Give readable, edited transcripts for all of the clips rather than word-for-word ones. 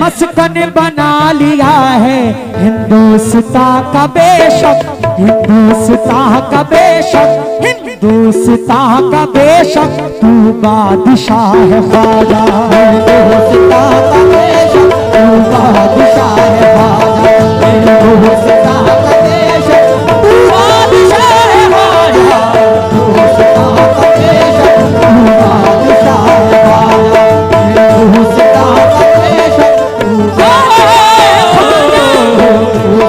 मस्कन बना लिया है हिंदुस्तान का बेशक, हिंदुस्तान का बेशक, हिंदुस्तान का बेशक तू बादशाह है ख्वाजा, हिंदुस्तान का बेशक तू बादशाह है ख्वाजा, हिंदुस्तान का बेशक तू बादशाह है ख्वाजा, हिंदुस्तान का बेशक तू बादशाह है ख्वाजा, हिंदुस्तान का बेशक तू बादशाह है ख्वाजा,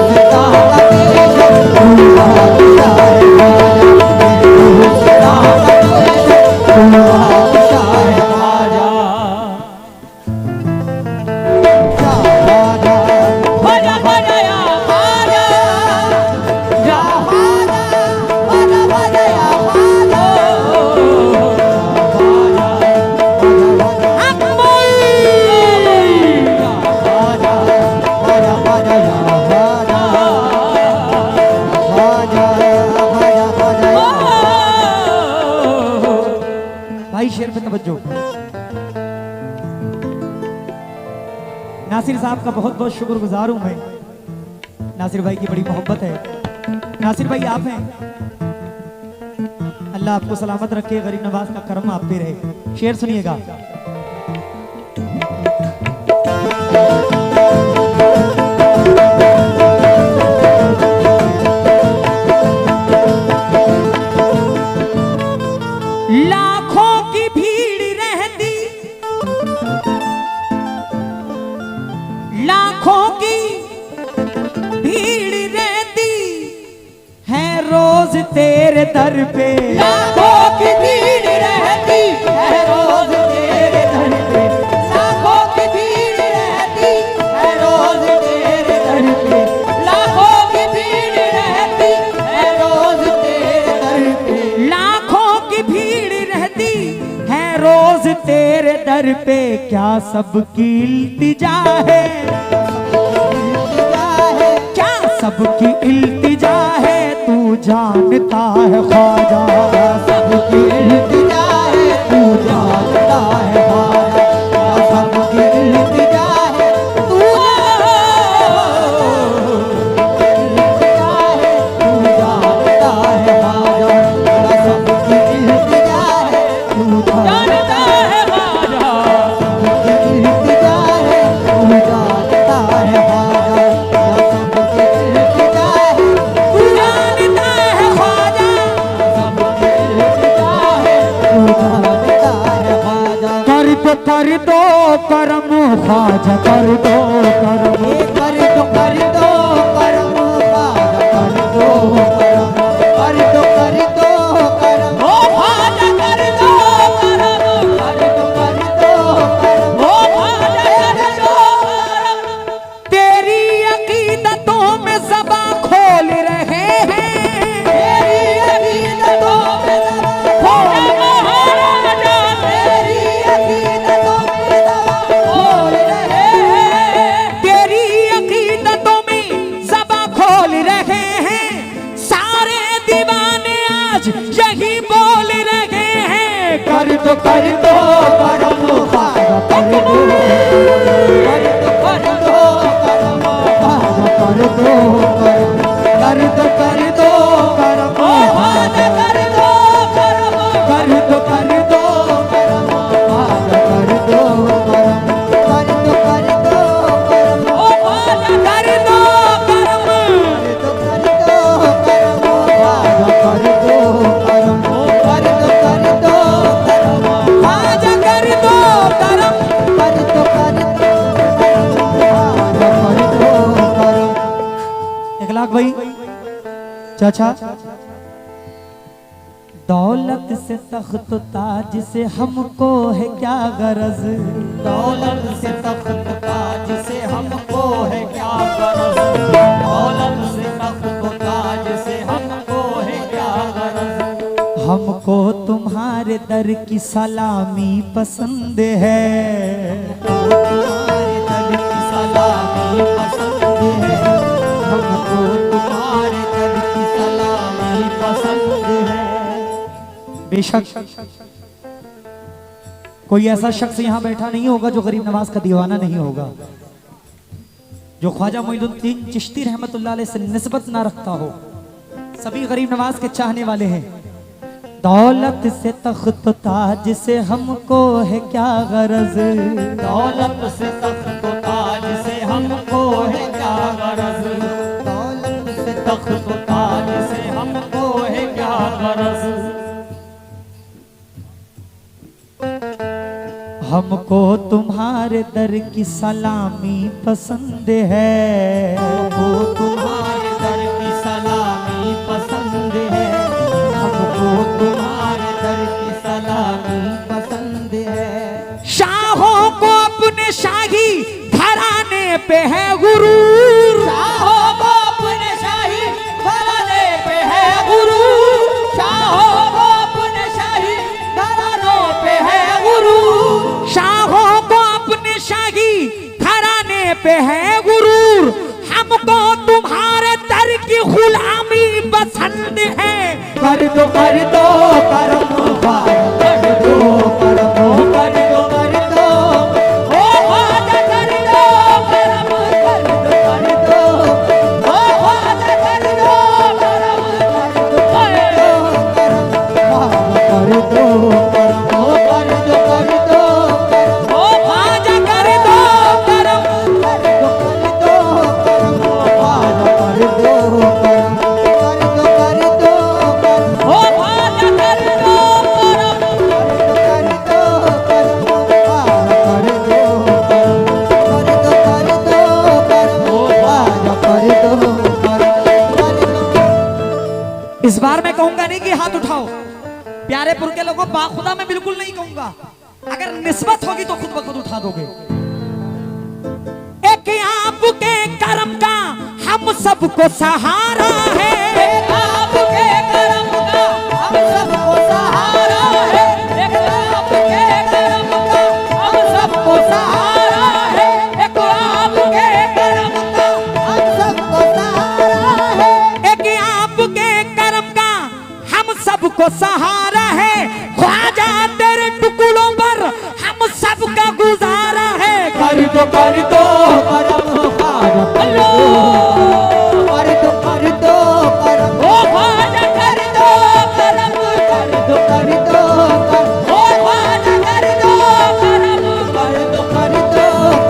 हिंदुस्तान का बेशक तू बादशाह है ख्वाजा, हिंदुस्तान का बेशक तू बादशाह है ख्वाजा। भाई शेर पे तवज्जो। नासिर साहब का बहुत बहुत शुक्रगुजार हूं मैं। नासिर भाई की बड़ी मोहब्बत है। नासिर भाई आप हैं, अल्लाह आपको सलामत रखे, गरीब नवाज का करम आप पे रहे। शेर सुनिएगा। लाखों की भीड़ रहती, लाखों की भीड़ रहती है रोज तेरे दर पे, लाखों की भीड़ रहती है रोज तेरे दर पे, लाखों की भीड़ रहती है रोज तेरे दर पे, लाखों की भीड़ रहती है रोज तेरे दर पे, लाखों की भीड़ रहती है रोज तेरे दर पे, क्या सबकी इल्तिजा है, क्या सबकी इल्तिजा है, तू जानता है ख्वाजा, सबकी इल्तिजा है, तू जानता है ख्वाजा, सबकी इल्तिजा है, तू इल्तिजा है, तू जानता है ख्वाजा, सबकी इल्तिजा है, तू जानता है ख्वाजा, सबकी इल्तिजा है, तू जानता है ख्वाजा, सबकी इल्तिजा है, तू जानता है ख्वाजा, सबकी इल्तिजा है, तू जानता है ख्वाजा। कर दो करम ख्वाजा, कर दो करम, कर दो करम ख्वाजा, कर दो करम, कर दो करम, ओ ख्वाजा कर दो करम, कर दो करम, ओ ख्वाजा कर दो करम। तेरी अकीदतों में ज़बा खोल रहे हैं, तेरी अकीदतों में ज़बा खोल महाराजा, तेरी अकीदतों में ज़बा खोल रहे हैं, तेरी अकीदतों में ज़बा खोल रहे हैं, सारे दीवाने आज यही बोल रहे हैं, कर दो करम ख्वाजा, कर दो करम ख्वाजा, कर दो करम, कर दो करम ख्वाजा, कर दो करम, कर दो करम ख्वाजा, कर दो करम, कर दो करम, ओ ख्वाजा कर दो करम, कर दो करम ख्वाजा, कर दो करम, कर दो करम ख्वाजा, कर दो करम, कर दो करम ख्वाजा, कर दो करम। 1 लाख भाई चाचा। दौलत से तख्त ताज से हमको है क्या गरज, दौलत से तख्त ताज से हमको है क्या गरज, दौलत से तख्त ताज से हमको है क्या गरज, हमको तुम्हारे दर की सलामी पसंद है, तुम्हारे दर की सलामी पसंद है, हमको तुम्हारे दर की सलामी पसंद है। बेशक कोई ऐसा शख्स यहाँ बैठा नहीं होगा जो गरीब नवाज का दीवाना नहीं होगा। जो ख्वाजा मोइनुद्दीन चिश्ती रहमतुल्लाह अलैह से निस्बत ना रखता हो, सभी गरीब नवाज के चाहने वाले हैं। दौलत से तख्त ताज से हमको है क्या गरज, दौलत से तख्त ताज से हमको है क्या गरज, दौलत से तख्त ताज से हमको है क्या गरज। हमको तुम्हारे दर की सलामी पसंद है, हमको तुम्हारे दर की सलामी पसंद है, हमको तुम्हारे दर की सलामी पसंद है। शाहों को अपने शाही घराने पे है गुरूर, शाहों को अपने शाही घराने पे है गुरूर, शाहों को अपने शाही घरानों पे है गुरूर, शाहों को अपने शाही घराने पे है गुरूर। हमको तुम्हारे दर की गुलामी पसंद है। कर दो करम भाई, कर दो करम, कर दो ओ ख्वाजा कर दो करम, कर दो ओ ख्वाजा कर दो करम, कर दो करम, कर दो करम, कर दो करम ओ ख्वाजा कर दो करम, कर दो करम ओ ख्वाजा कर दो करम, कर दो करम ओ ख्वाजा कर दो करम, कर दो करम ओ ख्वाजा कर दो करम, कर दो करम ओ ख्वाजा कर दो करम। इस बार मैं कहूंगा नहीं कि हाथ उठाओ, प्यारेपुर के लोगों बाखुदा मैं बिल्कुल नहीं कहूंगा। अगर निस्बत होगी तो खुद ब खुद उठा दोगे। एक आपके करम का हम सबको सहारा है, आपके करम का हम सबको सहारा है, एक आपके करम का हम सबको सहारा है, एक आपके करम का हम सबको सहारा है। एक आपके करम का हम सबको सहारा है। ख्वाजा तेरे टुकड़ों पर हम सबका गुजारा है। कर दो करम ख्वाजा कर दो, कर दो करम ओ ख्वाजा कर दो करम, कर दो करम ओ ख्वाजा कर दो करम, कर दो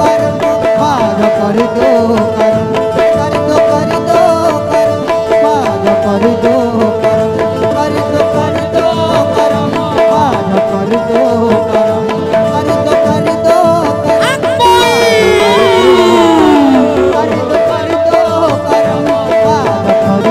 करम ख्वाजा कर दो करम, कर दो करम ख्वाजा कर दो करम, कर दो करम ख्वाजा कर दो करम, कर दो करम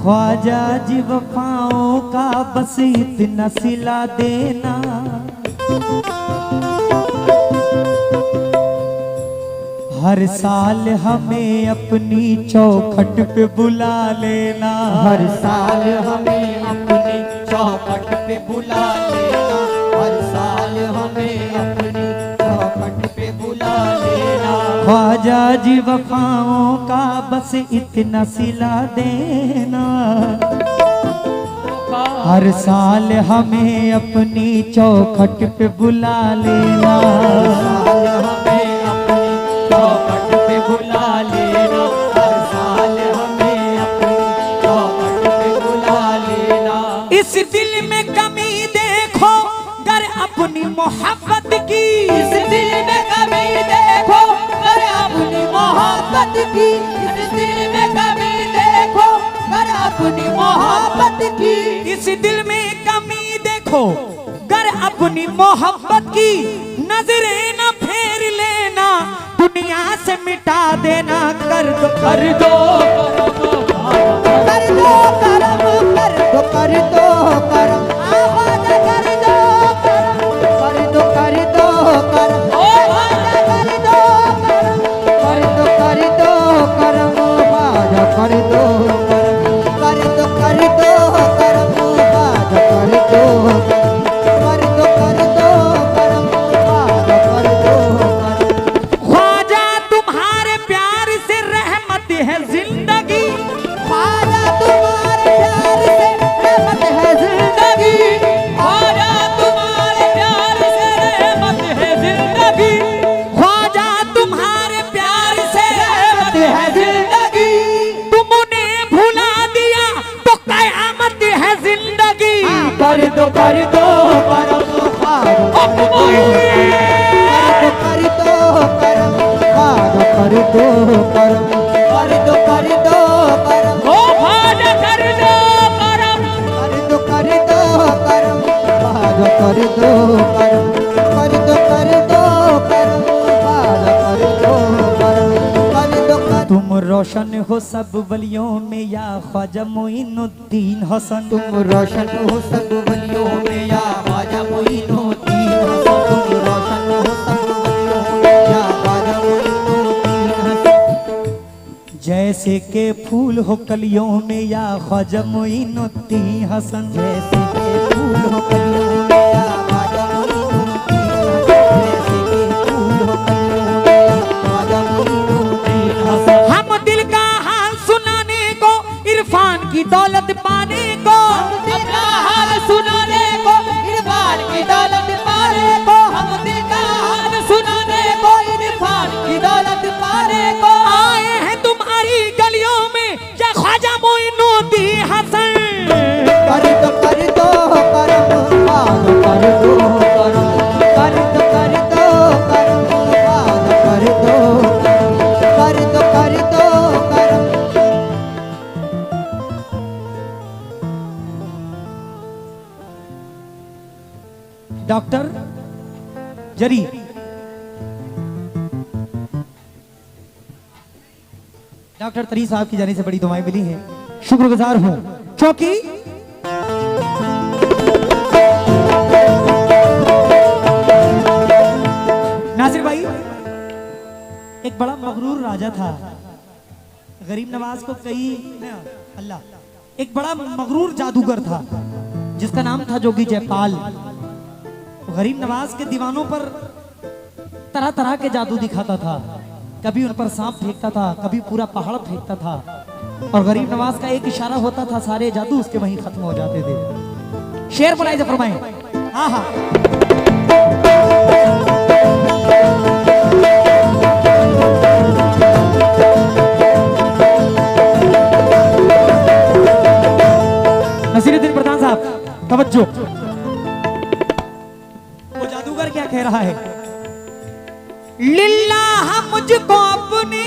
ख्वाजा जी वफाओं का बस इतना सिला देना, हर साल हमें अपनी चौखट पे बुला लेना, हर साल हमें अपनी चौखट पे बुला लेना, हर साल हमें अपनी चौखट पे बुला लेना। ख्वाजा जी वफाओं का बस इतना सिला देना, हर साल हमें अपनी चौखट पे बुला लेना, साल हमें अपनी चौखट पे बुला लेना, हर साल हमें अपनी चौखट पे बुला लेना। इस दिल में कमी देखो गर अपनी मोहब्बत की, इस दिल में कमी देखो कर अपनी मोहब्बत की, इस दिल में कमी देखो कर अपनी मोहब्बत की, इस दिल में कमी देखो गर अपनी मोहब्बत की, नजरें न फेर लेना दुनिया से मिटा देना। कर दो कर दो कर दो करम, कर दो कर दो करम आवाज कर दो करम, कर दो करम आवाज कर दो करम, कर दो करम आवाज कर दो करम, कर दो करम आवाज कर दो करम, कर दो करम आवाज कर दो करम। ख्वाजा तुम्हारे प्यार से रहमत है कर दो करम कर दो करम कर दो करम कर दो करम ओ ख्वाजा कर दो करम कर दो करम कर दो करम कर दो करम कर दो करम। तुम रोशन हो सब वलियों में या ख्वाजा मोइनुद्दीन हसन। तुम रोशन हो सब वलियों में या ख्वाजा मोइनुद्दीन हसन। तुम रोशन हो सब वलियों में या ख्वाजा मोइनुद्दीन हसन। जैसे के फूल हो कलियों में या ख्वाजा मोइनुद्दीन हसन। जैसे के फूल हो कलियों में या ख्वाजा मोइनुद्दीन हसन। जैसे के फूल हो कलियों में या ख्वाजा मोइनुद्दीन हसन। हम दिल का हाल सुनाने को, इरफान की दौलत पाने को, हम दिल का हाल सुनाने को, इरफान की दौलत पाने को, हम दिल का हाल सुनाने को, इरफान की दौलत पाने को आए हैं तुम्हारी गलियों में या ख्वाजा मोइनुद्दीन हसन। कर दो करम कर दो करम कर दो करम कर दो करम। डॉक्टर जरी डॉक्टर तरी साहब की जाने से बड़ी दुआएं मिली हैं, शुक्रगुजार हूं क्योंकि नासिर भाई एक बड़ा मगरूर राजा था, गरीब नवाज को कई अल्लाह एक बड़ा मगरूर जादूगर था जिसका नाम था जोगी जयपाल। गरीब नवाज के दीवानों पर तरह तरह के जादू दिखाता था, कभी उन पर सांप फेंकता था, कभी पूरा पहाड़ फेंकता था और गरीब नवाज का एक इशारा होता था सारे जादू उसके वहीं खत्म हो जाते थे। शेर बनाए जब फरमाए हाँ हाँ नसीरुद्दीन प्रधान साहब तवज्जो। वो जादूगर क्या कह रहा है? लिल्लाह मुझको अपनी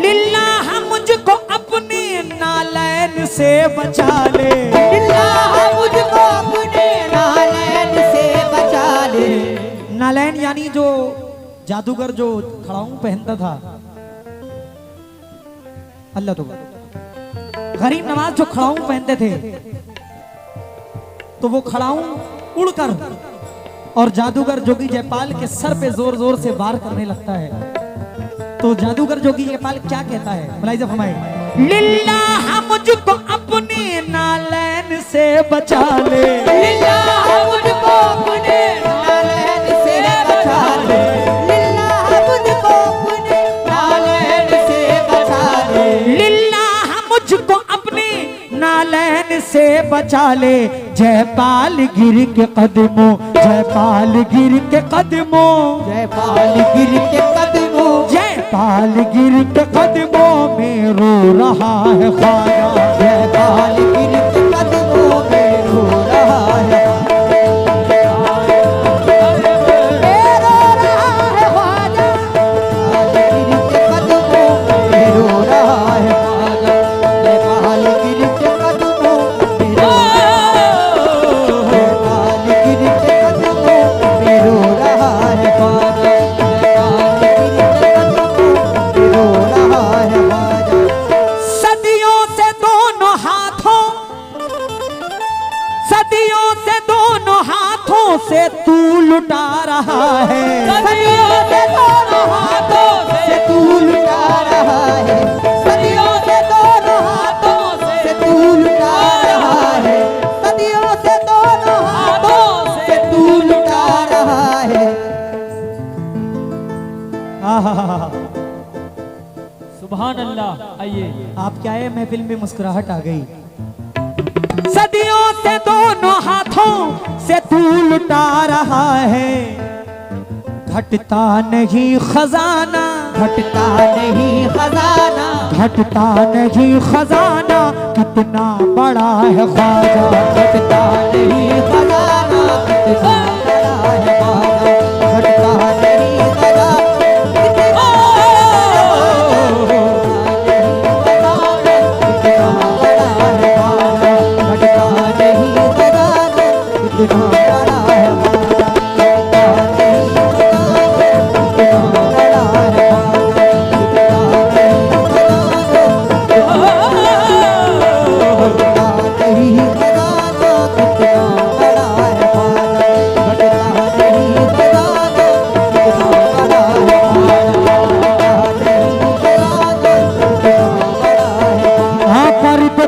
लिल्लाह मुझको अपनी नालैन से बचा ले। लिल्लाह मुझको अपने नालैन से बचा ले। नालैन यानी जो जादूगर जो खड़ाऊं पहनता था, अल्लाह तो गरीब नवाज जो खड़ाऊं पहनते थे तो वो खड़ाऊं उड़कर और जादूगर जोगी जयपाल के सर पे जोर जोर से वार करने लगता है। तो जादूगर जोगी जयपाल क्या कहता है? मुलाहिजा फरमाए लिल्लाह मुझको अपनी नालैन से बचा ले। लिल्लाह मुझको अपने नालैन से बचा ले। लिल्लाह मुझको अपने नालैन से बचा ले। लिल्लाह मुझको अपनी नालैन से बचा ले। जयपाल गिर के कदमों, जयपाल गिर के कदमों, जयपाल गिर के कदमों, जयपाल गिर के कदमों में रो रहा है ख्वाजा। जयपाल गिर के कदमों में रो रहा है। रो रहा है ख्वाजा। गिर के कदमों में रो रहा है ख्वाजा। जयपाल गिर के कदमों में रो रहा है ख्वाजा। सदियों से दोनों हाथों से तू लुटा रहा है। सदियों से दोनों हाथों से तू लुटा रहा है। सदियों से दोनों हाथों से तू लुटा रहा है। सदियों से दोनों हाथों से तू लुटा रहा है। सुभान अल्लाह। आइए आप क्या है, महफिल में मुस्कुराहट आ गई। सदियों से दोनों हाथों से तू लुटा रहा है, घटता नहीं खजाना, घटता नहीं खजाना, घटता नहीं खजाना, कितना बड़ा है ख्वाजा। घटता नहीं खजाना, कितना बड़ा है ख्वाजा। घटता नहीं खजाना, कितना बड़ा है ख्वाजा। घटता नहीं खजाना, कितना बड़ा है ख्वाजा। घटता नहीं खजाना, कितना बड़ा है ख्वाजा। हाँ कर दो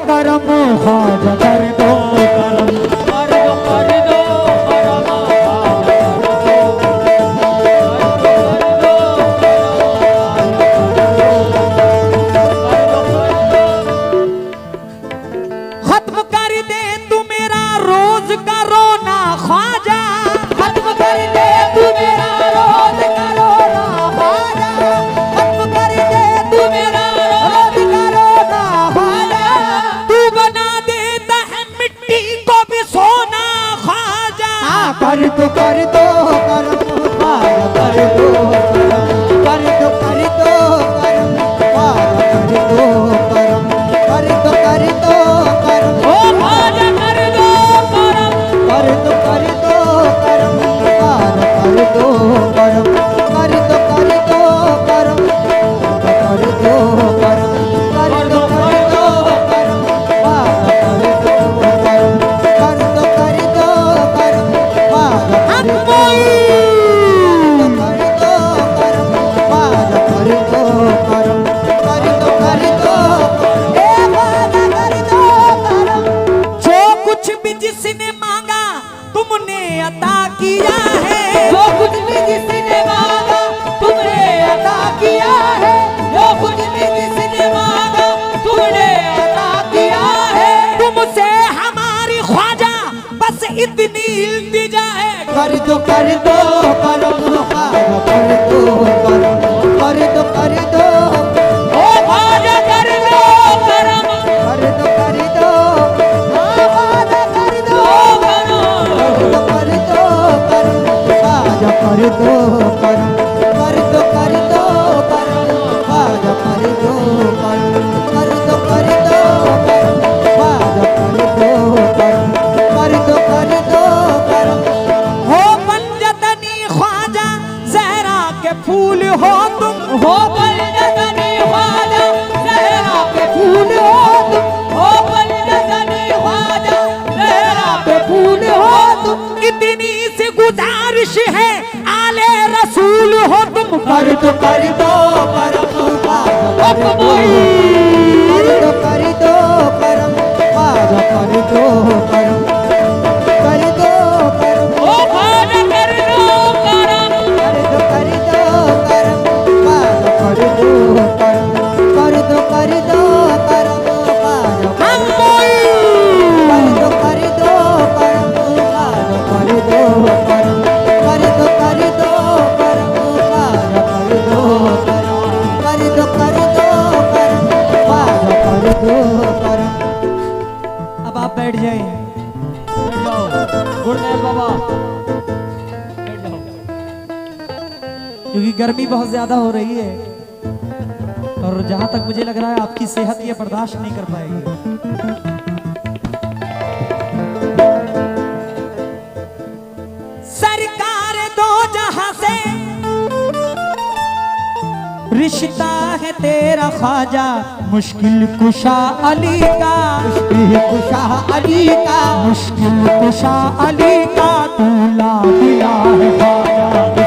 करम ख्वाजा, कर दो करम, कर दो करम खत्म कर दे तू मेरा रोज का रोना ख्वाजा। खत्म कर दे तू मेरा रोज का रोना ख्वाजा। खत्म कर दे तू मेरा रोज का रोना ख्वाजा। तू बना देता है मिट्टी को भी सोना ख्वाजा। कर दो करम ख्वाजा, कर दो करम, कर दो करम ख्वाजा, कर दो करम, कर दो करम, ओ ख्वाजा कर दो करम, कर दो करम ख्वाजा, कर दो करम, कर दो करम, कर दो करम, कर दो करम ख्वाजा, कर दो करम, कर दो करम ख्वाजा, हम कर कोई दो करम ख्वाजा, कर दो करम, कर दो ए ख्वाजा कर दो करम। जो कुछ भी जिसने मांगा तुमने अता किया है। जो कुछ भी जिसने मांगा तुमने अता किया है। जो कुछ भी जिसने मांगा तुमने अता किया है। तुमसे हमारी ख्वाजा बस इतनी इल्तिजा है। कर दो करम ख्वाजा, कर दो करम, कर दो ओ ख्वाजा कर दो करम, कर दो ख्वाजा, कर दो करम ख्वाजा, कर दो करम, कर दो करम ख्वाजा, कर दो करम, कर दो करम ख्वाजा, कर दो करम, कर दो करम। हो पंजतनी ख्वाजा जहरा के फूल हो तुम। हो पंजतनी ख्वाजा जहरा पे फूल हो तुम। हो पंजतनी ख्वाजा जहरा पे फूल हो तुम। इतनी सी गुजारिश है आले रसूल हो तुम। कर दो करम ख्वाजा, कर दो करम ख्वाजा, कर दो करम, कर दो करम, ओ ख्वाजा कर दो करम, कर दो करम ख्वाजा, कर दो करम, कर दो करम ख्वाजा, हम कोई कर दो करम ख्वाजा, कर दो करम, कर दो करम ख्वाजा, कर दो करम, कर दो करम ख्वाजा, कर दो करम। अब आप बैठ जाइए, बैठ जाओ गुरुदेव बाबा, बैठ जाओ क्योंकि गर्मी बहुत ज्यादा हो रही है और जहां तक मुझे लग रहा है आपकी सेहत ये बर्दाश्त नहीं कर पाएगी। सरकार दो जहां से रिश्ता है तेरा ख्वाजा, मुश्किल कुशा अली का, मुश्किल कुशा अली का, मुश्किल कुशा अली का तू ला दिया है ख्वाजा।